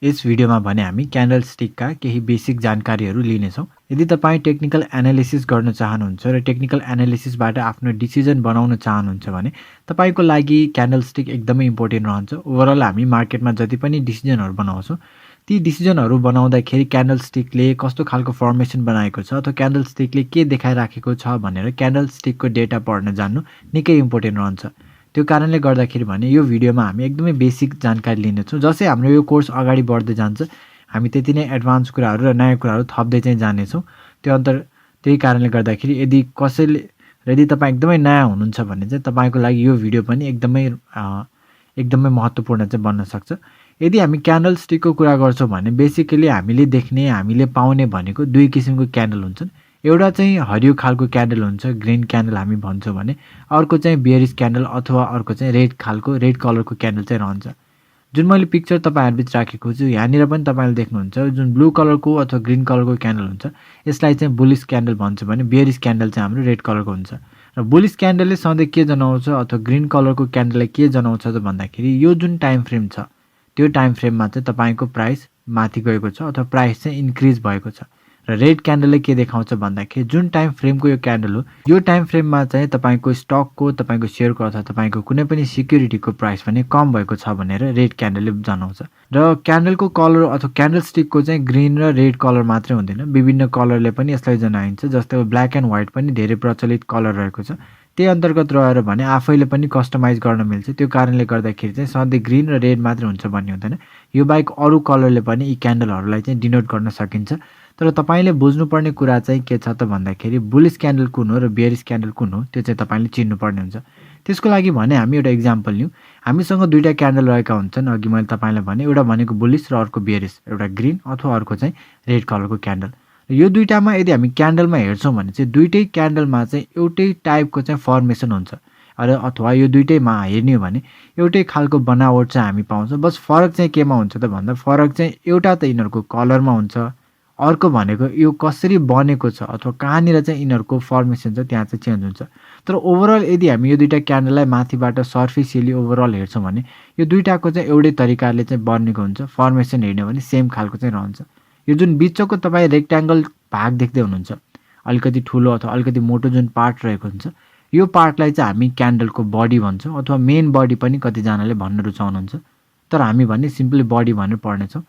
यस भिडियोमा भने हामी क्यान्डलस्टिकका केही बेसिक जानकारीहरू लिनेछौँ। यदि तपाईँ टेक्निकल एनालिसिस गर्न चाहनुहुन्छ र टेक्निकल एनालिसिसबाट आफ्नो डिसिजन बनाउन चाहनुहुन्छ भने तपाईँको लागि क्यान्डलस्टिक एकदमै इम्पोर्टेन्ट रहन्छ। ओभरअल हामी मार्केटमा जति पनि डिसिजनहरू बनाउँछौँ ती डिसिजनहरू बनाउँदाखेरि क्यान्डलस्टिकले कस्तो खालको फर्मेसन बनाएको छ अथवा क्यान्डलस्टिकले के देखाइराखेको छ भनेर क्यान्डलस्टिकको डेटा पढ्न जान्नु निकै इम्पोर्टेन्ट रहन्छ। त्यो कारणले गर्दाखेरि भने यो भिडियोमा हामी एकदमै बेसिक जानकारी लिनेछौँ। जसै हाम्रो यो कोर्स अगाडि बढ्दै जान्छ हामी त्यति नै एडभान्स कुराहरू र नयाँ कुराहरू थप्दै चाहिँ जानेछौँ। त्यही कारणले गर्दाखेरि यदि तपाईँ एकदमै नयाँ हुनुहुन्छ भने चाहिँ तपाईँको लागि यो भिडियो पनि एकदमै महत्त्वपूर्ण चाहिँ बन्न सक्छ। यदि हामी क्यान्डलस्टिकको कुरा गर्छौँ भने बेसिकली हामीले देख्ने हामीले पाउने भनेको दुई किसिमको क्यान्डल हुन्छन्। एउटा चाहिँ हरियो खालको क्यान्डल हुन्छ, ग्रिन क्यान्डल हामी भन्छौँ भने, अर्को चाहिँ बियरिस क्यान्डल अथवा अर्को चाहिँ रेड कलरको क्यान्डल चाहिँ रहन्छ। जुन मैले पिक्चर तपाईँहरूबिच राखेको छु यहाँनिर पनि तपाईँले देख्नुहुन्छ जुन ब्लू कलरको अथवा ग्रिन कलरको क्यान्डल हुन्छ यसलाई चाहिँ बुलिस क्यान्डल भन्छ भने बियरिस क्यान्डल चाहिँ हाम्रो रेड कलरको हुन्छ। र बुलिस क्यान्डलले सधैँ के जनाउँछ अथवा ग्रिन कलरको क्यान्डलले के जनाउँछ त भन्दाखेरि यो जुन टाइम फ्रेम छ त्यो टाइम फ्रेममा चाहिँ तपाईँको प्राइस माथि गएको छ अथवा प्राइस चाहिँ इन्क्रिज भएको छ। र रेड क्यान्डलले के देखाउँछ भन्दाखेरि जुन टाइम फ्रेमको यो क्यान्डल हो यो टाइम फ्रेममा चाहिँ तपाईँको स्टकको तपाईँको सेयरको अथवा तपाईँको कुनै पनि सिक्युरिटीको प्राइस पनि कम भएको छ भनेर रेड क्यान्डलले जनाउँछ। र क्यान्डलको कलर अथवा क्यान्डलस्टिकको चाहिँ ग्रिन र रेड कलर मात्रै हुँदैन, विभिन्न कलरले पनि यसलाई जनाइन्छ। जस्तै ब्ल्याक एन्ड व्हाइट पनि धेरै प्रचलित कलर रहेको छ। त्यही अन्तर्गत रहेर भने आफैले पनि कस्टमाइज गर्न मिल्छ। त्यो कारणले गर्दाखेरि चाहिँ सधैँ ग्रिन र रेड मात्रै हुन्छ भन्ने हुँदैन, यो बाहेक अरू कलरले पनि यी क्यान्डलहरूलाई चाहिँ डिनोट गर्न सकिन्छ। तर तपाईँले बुझ्नुपर्ने कुरा चाहिँ के छ त भन्दाखेरि बुलिस क्यान्डल कुन हो र बियरिस क्यान्डल कुन हो त्यो चाहिँ तपाईँले चिन्नुपर्ने हुन्छ। त्यसको लागि भने हामी एउटा इक्जाम्पल लिउँ। हामीसँग दुईवटा क्यान्डल रहेका हुन्छन्। अघि मैले तपाईँलाई भने एउटा भनेको बुलिस र अर्को बियरिस, एउटा ग्रिन अथवा अर्को चाहिँ रेड कलरको क्यान्डल। यो दुईटामा यदि हामी क्यान्डलमा हेर्छौँ भने चाहिँ दुईटै क्यान्डलमा चाहिँ एउटै टाइपको चाहिँ फर्मेसन हुन्छ अथवा यो दुईटैमा हेर्ने हो भने एउटै खालको बनावट चाहिँ हामी पाउँछौँ। बस फरक चाहिँ केमा हुन्छ त भन्दा फरक चाहिँ एउटा त यिनीहरूको कलरमा हुन्छ, अर्को भनेको यो कसरी बनेको छ अथवा कहाँनिर चाहिँ यिनीहरूको फर्मेसन छ त्यहाँ चाहिँ चेन्ज हुन्छ। तर ओभरअल यदि हामी यो दुईटा क्यान्डललाई माथिबाट सर्फेसियली ओभरअल हेर्छौँ भने यो दुईटाको चाहिँ एउटै तरिकाले चाहिँ बनेको हुन्छ। फर्मेसन हेर्ने भने सेम खालको चाहिँ रहन्छ। यो जुन बिचको तपाईँ रेक्ट्याङ्गल भाग देख्दै हुनुहुन्छ अलिकति ठुलो अथवा अलिकति मोटो जुन पार्ट रहेको हुन्छ यो पार्टलाई चाहिँ हामी क्यान्डलको बडी भन्छौँ अथवा मेन बडी पनि कतिजनाले भन्न रुचाउनुहुन्छ, तर हामी भने सिम्पली बडी भनेर पढ्नेछौँ।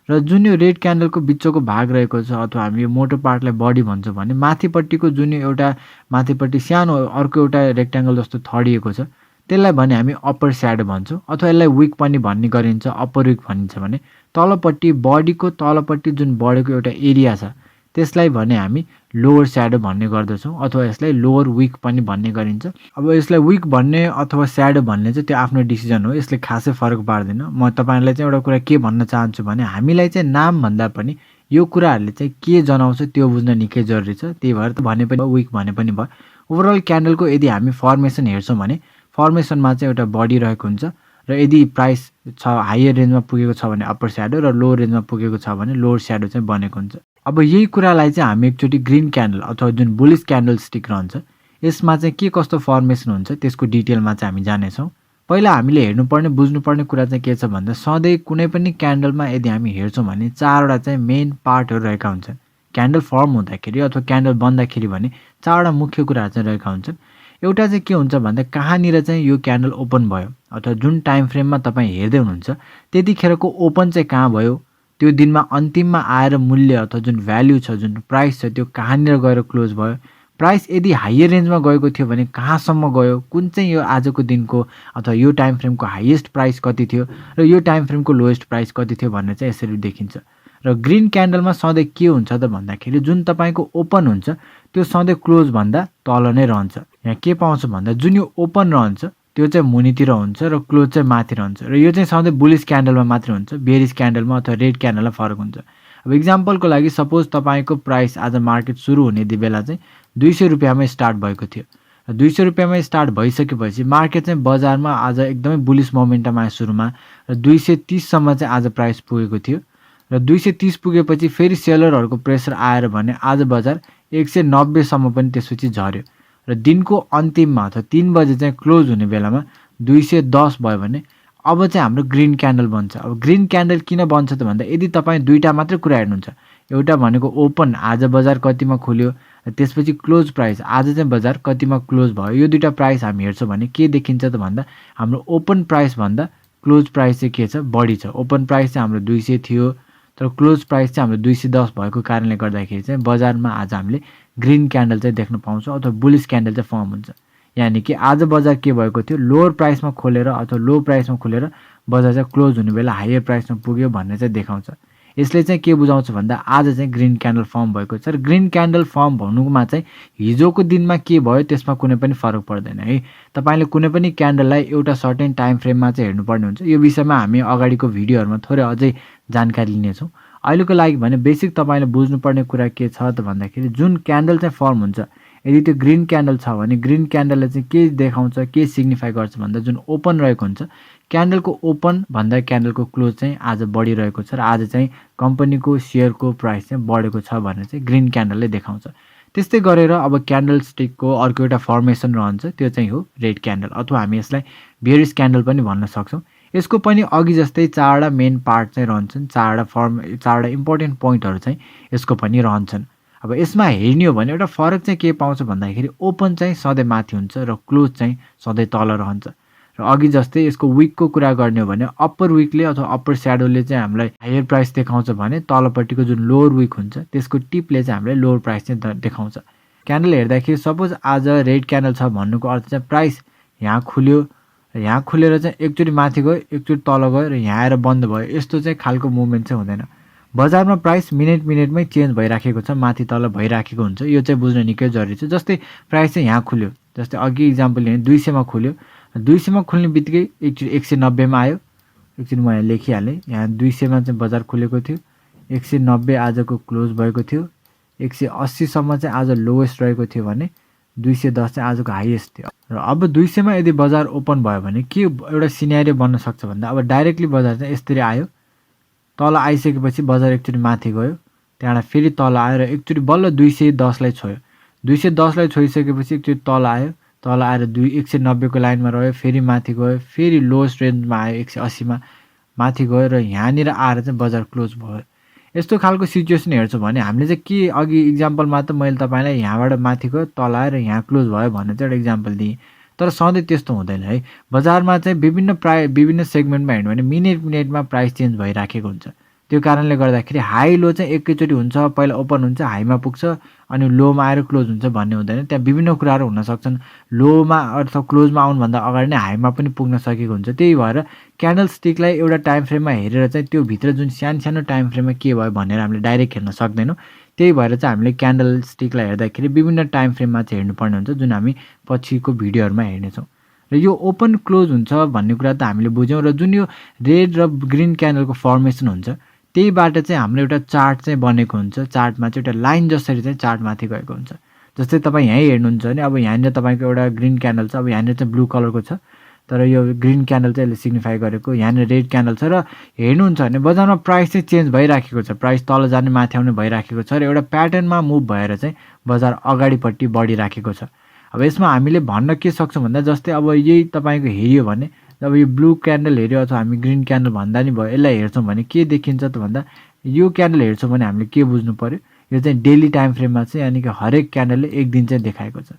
र जुन यो रेड क्यान्डलको बिचको भाग रहेको छ अथवा हामी यो मोटो पार्टलाई बडी भन्छौँ भने माथिपट्टिको जुन एउटा माथिपट्टि सानो अर्को एउटा रेक्ट्याङ्गल जस्तो थडिएको छ त्यसलाई भने हामी अप्पर स्याडो भन्छौँ अथवा यसलाई विक पनि भन्ने गरिन्छ, अप्पर विक भनिन्छ भने तलपट्टि बडीको तलपट्टि जुन बढेको एउटा एरिया छ त्यसलाई भने हामी लोवर स्याडो भन्ने गर्दछौँ अथवा यसलाई लोवर विक पनि भन्ने गरिन्छ। अब यसलाई विक भन्ने अथवा स्याडो भन्ने चाहिँ त्यो आफ्नो डिसिजन हो, यसले खासै फरक पार्दैन। म तपाईँलाई चाहिँ एउटा कुरा के भन्न चाहन्छु भने हामीलाई चाहिँ नाम भन्दा पनि यो कुराहरूले चाहिँ के जनाउँछ त्यो बुझ्न निकै जरुरी छ। त्यही भएर त भने पनि विक भने पनि भयो। ओभरअल क्यान्डलको यदि हामी फर्मेसन हेर्छौँ भने फर्मेसनमा चाहिँ एउटा बडी रहेको हुन्छ र यदि प्राइस छ हायर रेन्जमा पुगेको छ भने अप्पर स्याडो र लोवर रेन्जमा पुगेको छ भने लोवर स्याडो चाहिँ बनेको हुन्छ। अब यही कुरालाई चाहिँ हामी एकचोटि ग्रिन क्यान्डल अथवा जुन बुलिस क्यान्डल स्टिक रहन्छ यसमा चाहिँ के कस्तो फर्मेसन हुन्छ त्यसको डिटेलमा चाहिँ हामी जानेछौँ। पहिला हामीले हेर्नुपर्ने बुझ्नुपर्ने कुरा चाहिँ के छ भन्दा सधैँ कुनै पनि क्यान्डलमा यदि हामी हेर्छौँ भने चारवटा चाहिँ मेन पार्टहरू रहेका हुन्छन्। क्यान्डल फर्म हुँदाखेरि अथवा क्यान्डल बन्दाखेरि भने चारवटा मुख्य कुराहरू चाहिँ रहेका हुन्छन्। एउटा चाहिँ के हुन्छ भन्दा कहाँनिर चाहिँ यो क्यान्डल ओपन भयो अथवा जुन टाइम फ्रेममा तपाईँ हेर्दै हुनुहुन्छ त्यतिखेरको ओपन चाहिँ कहाँ भयो, त्यो दिनमा अन्तिममा आएर मूल्य अथवा जुन भ्याल्यु छ जुन प्राइस छ त्यो कहाँनिर गएर क्लोज भयो। प्राइस यदि हायर रेन्जमा गएको थियो भने कहाँसम्म गयो, कुन चाहिँ यो आजको दिनको अथवा यो टाइम फ्रेमको हाइएस्ट प्राइस कति थियो र यो टाइम फ्रेमको लोएस्ट प्राइस कति थियो भन्ने चाहिँ यसरी देखिन्छ। र ग्रिन क्यान्डलमा सधैँ के हुन्छ त भन्दाखेरि जुन तपाईँको ओपन हुन्छ त्यो सधैँ क्लोज भन्दा तल नै रहन्छ। यहाँ के पाउँछ भन्दा जुन यो ओपन रहन्छ त्यो चाहिँ मुनितिर हुन्छ र क्लोज चाहिँ माथि रहन्छ। र यो चाहिँ सधैँ बुलिस क्यान्डलमा मात्रै हुन्छ, बियरिस क्यान्डलमा अथवा रेड क्यान्डलमा फरक हुन्छ। अब इक्जाम्पलको लागि सपोज तपाईँको प्राइस आज मार्केट सुरु हुने बेला चाहिँ 200 रुपियाँमा स्टार्ट भएको थियो र 200 रुपियाँमा स्टार्ट भइसकेपछि मार्केट चाहिँ बजारमा आज एकदमै बुलिस मोमेन्टम आयो सुरुमा र 230सम्म चाहिँ आज प्राइस पुगेको थियो र 230 पुगेपछि फेरि सेलरहरूको प्रेसर आएर भने आज बजार 190सम्म पनि त्यसपछि झऱ्यो र दिनको अन्तिममा अथवा 3 बजे चाहिँ क्लोज हुने बेलामा 210 भयो भने अब चाहिँ हाम्रो ग्रीन क्यान्डल बन्छ। अब ग्रीन क्यान्डल किन बन्छ त भन्दा यदि तपाईँ दुईटा मात्रै कुरा हेर्नुहुन्छ, एउटा भनेको ओपन आज बजार कतिमा खुल्यो, त्यसपछि क्लोज प्राइस आज चाहिँ बजार कतिमा क्लोज भयो, यो दुईटा प्राइस हामी हेर्छौँ भने के देखिन्छ त भन्दा हाम्रो ओपन प्राइस भन्दा क्लोज प्राइस चाहिँ के छ, बढी छ। ओपन प्राइस चाहिँ हाम्रो 200 थियो, तर क्लोज प्राइस चाहिँ हाम्रो 210 भएको कारणले गर्दाखेरि चाहिँ बजारमा आज हामीले ग्रीन क्यान्डल चाहिँ देख्न पाउँछौँ अथवा बुलिस क्यान्डल चाहिँ फर्म हुन्छ। यानि कि आज बजार के भएको थियो, लोवर प्राइसमा खोलेर अथवा लो प्राइसमा खोलेर बजार चाहिँ क्लोज हुने बेला हायर प्राइसमा पुग्यो भन्ने चाहिँ देखाउँछ। यसले चाहिँ के बुझाउँछ भन्दा आज चाहिँ ग्रीन क्यान्डल फर्म भएको छ। र ग्रीन क्यान्डल फर्म भन्नुमा चाहिँ हिजोको दिनमा के भयो त्यसमा कुनै पनि फरक पर्दैन है। तपाईँले कुनै पनि क्यान्डललाई एउटा सर्टेन टाइम फ्रेममा चाहिँ हेर्नुपर्ने हुन्छ। यो विषयमा हामी अगाडिको भिडियोहरूमा थोरै अझै जानकारी लिनेछौँ। अहिलेको लागि भने बेसिक तपाईँले बुझ्नुपर्ने कुरा के छ त भन्दाखेरि जुन क्यान्डल चाहिँ फर्म हुन्छ, यदि त्यो ग्रीन क्यान्डल छ भने ग्रीन क्यान्डलले चाहिँ के देखाउँछ, के सिग्निफाई गर्छ भन्दा जुन ओपन रहेको हुन्छ क्यान्डलको ओपन भन्दा क्यान्डलको क्लोज चाहिँ आज बढिरहेको छ र आज चाहिँ कम्पनीको सेयरको प्राइस चाहिँ बढेको छ भनेर चाहिँ ग्रीन क्यान्डलले देखाउँछ। त्यस्तै गरेर अब क्यान्डल स्टिकको अर्को एउटा फर्मेसन रहन्छ, त्यो चाहिँ हो रेड क्यान्डल अथवा हामी यसलाई बेयरिश क्यान्डल पनि भन्न सक्छौँ। यसको पनि अघि जस्तै चारवटा मेन पार्ट चाहिँ रहन्छन्, चारवटा इम्पोर्टेन्ट पोइन्टहरू चाहिँ यसको पनि रहन्छन्। अब यसमा हेर्ने हो भने एउटा फरक चाहिँ के पाउँछ भन्दाखेरि ओपन चाहिँ सधैँ माथि हुन्छ र क्लोज चाहिँ सधैँ तल रहन्छ। र अघि जस्तै यसको विकको कुरा गर्ने हो भने अप्पर विकले अथवा अप्पर स्याडोले चाहिँ हामीलाई हायर प्राइस देखाउँछ भने तलपट्टिको जुन लोवर विक हुन्छ त्यसको टिपले चाहिँ हामीलाई लोवर प्राइस चाहिँ देखाउँछ। क्यान्डल हेर्दाखेरि सपोज आज रेड क्यान्डल छ भन्नुको अर्थ चाहिँ प्राइस यहाँ खुल्यो, यहाँ खुलेर चाहिँ एकचोटि माथि गयो, एकचोटि तल गयो र यहाँ आएर बन्द भयो, यस्तो चाहिँ खालको मुभमेन्ट चाहिँ हुँदैन। बजारमा प्राइस मिनेटमै चेन्ज भइराखेको छ, माथि तल भइराखेको हुन्छ। यो चाहिँ बुझ्न निकै जरुरी छ। जस्तै प्राइस चाहिँ यहाँ खुल्यो, जस्तै अघि इक्जाम्पल लिने 200 मा खुल्यो, 200 मा खुल्ने बित्तिकै एकचोटि 190 मा आयो। एकचोटि म यहाँ लेखिहालेँ, यहाँ 200 मा चाहिँ बजार खुलेको थियो, 190 आजको क्लोज भएको थियो, 180 सम्म चाहिँ आज लोएस्ट रहेको थियो भने 210 चाहिँ आजको हाइएस्ट थियो। र अब 200 मा यदि बजार ओपन भयो भने के एउटा सिनेरियो बन्न सक्छ भन्दा अब डाइरेक्टली बजार चाहिँ यसरी आयो, तल आइसकेपछि बजार एकचोटि माथि गयो, त्यहाँबाट फेरि तल आयो र एकचोटि बल्ल 210 लाई छोयो। 210 लाई छोइसकेपछि एकचोटि तल आयो, तल आएर 190 को लाइनमा रह्यो, फेरि माथि गयो, फेरि लोएस्ट रेन्जमा आयो 180 मा माथि गयो र यहाँनिर आएर चाहिँ बजार क्लोज भयो। यस्तो खालको सिचुएसन हेर्छौँ भने हामीले चाहिँ के अघि इक्जाम्पलमा त मैले तपाईँलाई यहाँबाट माथि गयो, तल आएर यहाँ क्लोज भयो भन्ने चाहिँ एउटा इक्जाम्पल दिएँ। तर सधैँ त्यस्तो हुँदैन है। बजारमा चाहिँ विभिन्न सेगमेन्टमा हेर्नु भने मिनेटमा प्राइस चेन्ज भइराखेको हुन्छ। त्यो कारणले गर्दाखेरि हाई लो चाहिँ एकैचोटि हुन्छ, पहिला ओपन हुन्छ, हाईमा पुग्छ अनि लोमा आएर क्लोज हुन्छ भन्ने हुँदैन। त्यहाँ विभिन्न कुराहरू हुन सक्छन्। लोमा अथवा क्लोजमा आउनुभन्दा अगाडि नै हाईमा पनि पुग्न सकेको हुन्छ। त्यही भएर क्यान्डल स्टिकलाई एउटा टाइम फ्रेममा हेरेर चाहिँ त्यो भित्र जुन सानो टाइम फ्रेममा के भयो भनेर हामीले डाइरेक्ट हेर्न सक्दैनौँ। त्यही भएर चाहिँ हामीले क्यान्डल स्टिकलाई हेर्दाखेरि विभिन्न टाइम फ्रेममा चाहिँ हेर्नुपर्ने हुन्छ, जुन हामी पछिको भिडियोहरूमा हेर्नेछौँ। र यो ओपन क्लोज हुन्छ भन्ने कुरा त हामीले बुझ्यौँ। र जुन यो रेड र ग्रिन क्यान्डलको फर्मेसन हुन्छ त्यहीबाट चाहिँ हाम्रो एउटा चार्ट चाहिँ बनेको हुन्छ। चार्टमा चाहिँ एउटा लाइन जसरी चाहिँ चार्ट माथि गएको हुन्छ। जस्तै तपाईँ यहीँ हेर्नुहुन्छ भने अब यहाँनिर तपाईँको एउटा ग्रिन क्यान्डल छ, अब यहाँनिर चाहिँ ब्लू कलरको छ, तर यो ग्रिन क्यान्डल चाहिँ यसले सिग्निफाई गरेको, यहाँनिर रेड क्यान्डल छ। र हेर्नुहुन्छ भने बजारमा प्राइस चाहिँ चेन्ज भइराखेको छ, प्राइस तल जाने माथि आउने भइराखेको छ र एउटा प्याटर्नमा मुभ भएर चाहिँ बजार अगाडिपट्टि बढिराखेको छ। अब यसमा हामीले भन्न के सक्छौँ भन्दा जस्तै अब यही तपाईँको हेऱ्यो भने अब यो ब्लू क्यान्डल हेऱ्यो अथवा हामी ग्रिन क्यान्डल भन्दा नि भयो, यसलाई हेर्छौँ भने के देखिन्छ त भन्दा यो क्यान्डल हेर्छौँ भने हामीले के बुझ्नु पर्यो, यो चाहिँ डेली टाइम फ्रेममा चाहिँ यानि कि हरेक क्यान्डलले एक दिन चाहिँ देखाएको छ।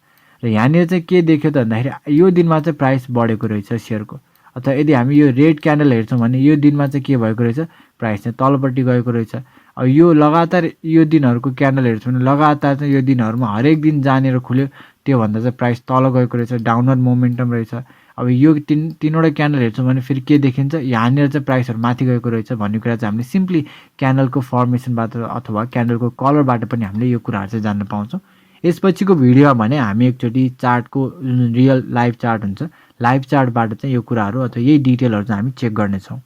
र यहाँनिर चाहिँ के देख्यो त भन्दाखेरि यो दिनमा चाहिँ प्राइस बढेको रहेछ सेयरको। अथवा यदि हामी यो रेड क्यान्डल हेर्छौँ भने यो दिनमा चाहिँ के भएको रहेछ, प्राइस चाहिँ तलपट्टि गएको रहेछ। अब यो लगातार यो दिनहरूको क्यान्डल हेर्छौँ भने लगातार चाहिँ यो दिनहरूमा हरेक दिन जानेर खुल्यो, त्योभन्दा चाहिँ प्राइस तल गएको रहेछ, डाउनवर्ड मोमेन्टम रहेछ। अब यो तीनवटा क्यान्डल हेर्छौँ भने फेरि के देखिन्छ, यहाँनिर चाहिँ प्राइसहरू माथि गएको रहेछ भन्ने कुरा चाहिँ हामीले सिम्पली क्यान्डलको फर्मेसनबाट अथवा क्यान्डलको कलरबाट पनि हामीले यो कुराहरू चाहिँ जान्न पाउँछौँ। यसपछिको भिडियोमा भने हामी एकचोटि चार्टको जुन रियल लाइभ चार्ट हुन्छ, लाइभ चार्टबाट चाहिँ यो कुराहरू अथवा यही डिटेलहरू चाहिँ हामी चेक गर्नेछौँ।